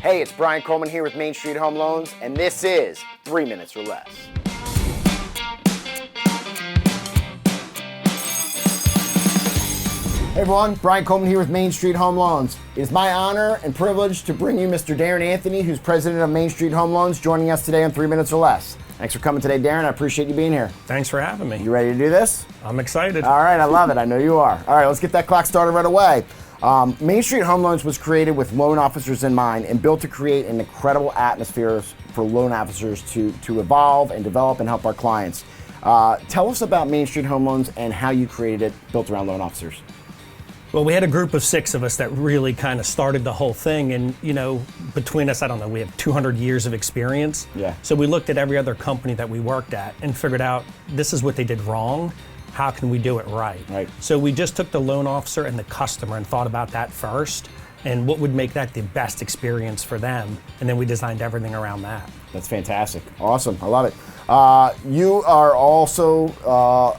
Hey, it's Brian Coleman here with Main Street Home Loans, and this is 3 Minutes or Less. Hey everyone, Brian Coleman here with Main Street Home Loans. It is my honor and privilege to bring you Mr. Darran Anthony, who's president of Main Street Home Loans, joining us today on 3 Minutes or Less. Thanks for coming today, Darran. I appreciate you being here. Thanks for having me. You ready to do this? I'm excited. All right, I love it. I know you are. All right, let's get that clock started right away. Main Street Home Loans was created with loan officers in mind and built to create an incredible atmosphere for loan officers to evolve and develop and help our clients. Tell us about Main Street Home Loans and how you created it, built around loan officers. Well, we had a group of 6 of us that really kind of started the whole thing. And, you know, between us, I don't know, we have 200 years of experience. Yeah. So we looked at every other company that we worked at and figured out this is what they did wrong. How can we do it right? Right. So we just took the loan officer and the customer and thought about that first and what would make that the best experience for them. And then we designed everything around that. That's fantastic. Awesome. I love it. You are also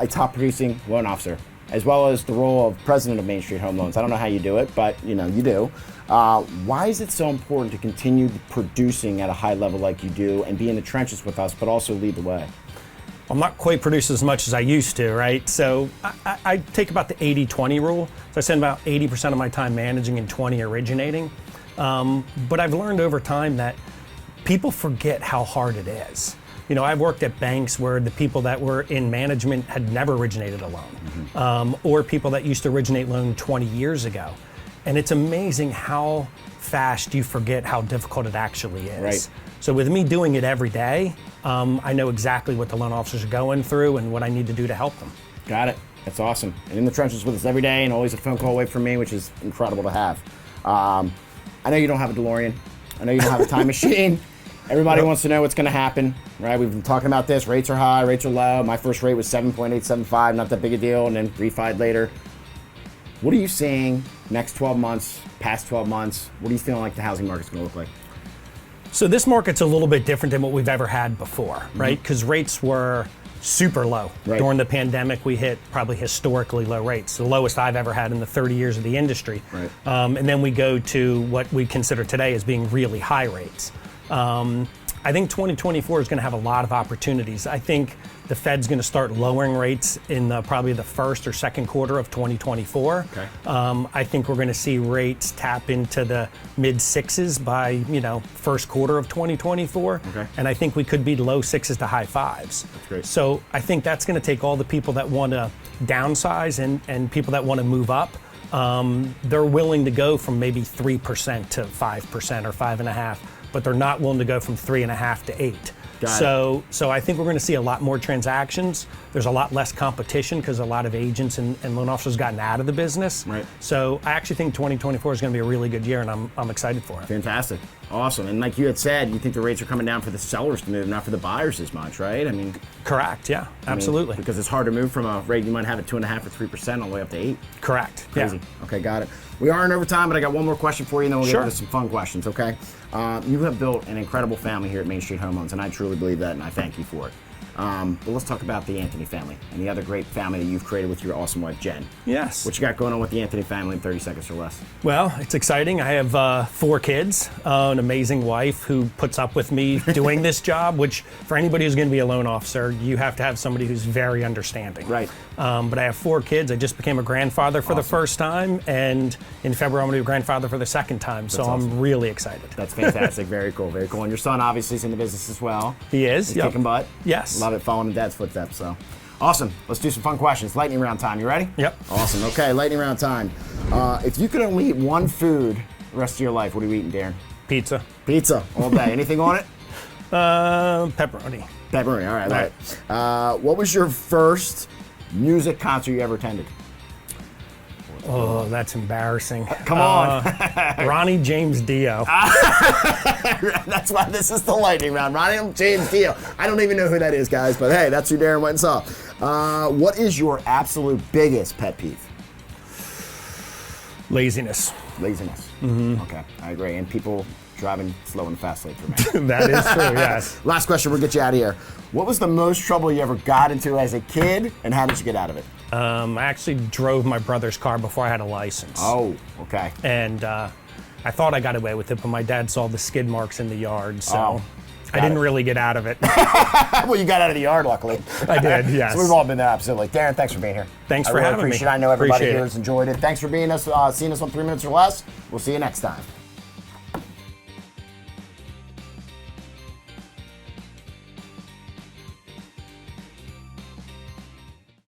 a top producing loan officer, as well as the role of president of Main Street Home Loans. I don't know how you do it, but you know, you do. Why is it so important to continue producing at a high level like you do and be in the trenches with us, but also lead the way? I'm not quite producing as much as I used to, right? So I take about the 80-20 rule. So I spend about 80% of my time managing and 20 originating. But I've learned over time that people forget how hard it is. You know, I've worked at banks where the people that were in management had never originated a loan, or people that used to originate loan 20 years ago. And it's amazing how fast you forget how difficult it actually is. Right. So with me doing it every day, I know exactly what the loan officers are going through and what I need to do to help them. Got it. That's awesome. And in the trenches with us every day and always a phone call away from me, which is incredible to have. I know you don't have a DeLorean. I know you don't have a time machine. Everybody wants to know what's going to happen, right? We've been talking about this. Rates are high, rates are low. My first rate was 7.875, not that big a deal, and then refied later. What are you seeing next 12 months, past 12 months? What are you feeling like the housing market's going to look like? So this market's a little bit different than what we've ever had before, right? Because rates were super low. Right. During the pandemic, we hit probably historically low rates, the lowest I've ever had in the 30 years of the industry. Right. And then we go to what we consider today as being really high rates. I think 2024 is going to have a lot of opportunities. I think the Fed's going to start lowering rates in probably the first or second quarter of 2024. Okay. I think we're going to see rates tap into the mid sixes by first quarter of 2024. Okay. And I think we could be low sixes to high fives. That's great. So I think that's going to take all the people that want to downsize and people that want to move up. They're willing to go from maybe 3% to 5% or 5.5%. But they're not willing to go from 3.5 to 8. So I think we're going to see a lot more transactions. There's a lot less competition because a lot of agents and loan officers gotten out of the business. Right. So I actually think 2024 is going to be a really good year, and I'm excited for it. Fantastic. Awesome. And like you had said, you think the rates are coming down for the sellers to move, not for the buyers as much, right? I mean, Correct. Yeah. Absolutely. Because it's hard to move from a rate you might have at 2.5 or 3% all the way up to 8. Correct. Crazy. Yeah. Okay, got it. We are in overtime, but I got one more question for you, and then we'll Sure. get into some fun questions, okay? You have built an incredible family here at Main Street Home Loans, and I truly believe that, and I thank you for it. But let's talk about the Anthony family and the other great family that you've created with your awesome wife, Jen. Yes. What you got going on with the Anthony family in 30 seconds or less? Well, it's exciting. I have 4 kids, an amazing wife who puts up with me doing this job, which for anybody who's going to be a loan officer, you have to have somebody who's very understanding. Right. But I have 4 kids. I just became a grandfather for the first time, and in February I'm going to be a grandfather for the second time, so awesome. I'm really excited. That's fantastic. Very cool. Very cool. And your son obviously is in the business as well. He is. He's Yep. kicking butt. Yes. Love it, following in dad's footsteps. So, awesome. Let's do some fun questions. Lightning round time. You ready? Yep. Awesome. Okay, lightning round time. If you could only eat one food the rest of your life, what are you eating, Darran? Pizza. Pizza all day. Anything on it? Pepperoni. Pepperoni. All right. All right. What was your first music concert you ever attended? Oh, that's embarrassing. Come on. Ronnie James Dio. That's why this is the lightning round. Ronnie James Dio. I don't even know who that is, guys, but hey, that's who Darran went and saw. What is your absolute biggest pet peeve? Laziness. Laziness. Mm-hmm. Okay, I agree. And people driving slow and fast lane for me. That is true, yes. Last question, we'll get you out of here. What was the most trouble you ever got into as a kid, and how did you get out of it? I actually drove my brother's car before I had a license. Oh, okay. And I thought I got away with it, but my dad saw the skid marks in the yard, so Oh, I didn't really get out of it. Well, you got out of the yard, luckily. I did, yes. So we've all been there, absolutely. Darren, thanks for being here. Thanks I for really having me. appreciate it. I know everybody Appreciate here it. has enjoyed it. Thanks for seeing us on 3 Minutes or Less. We'll see you next time.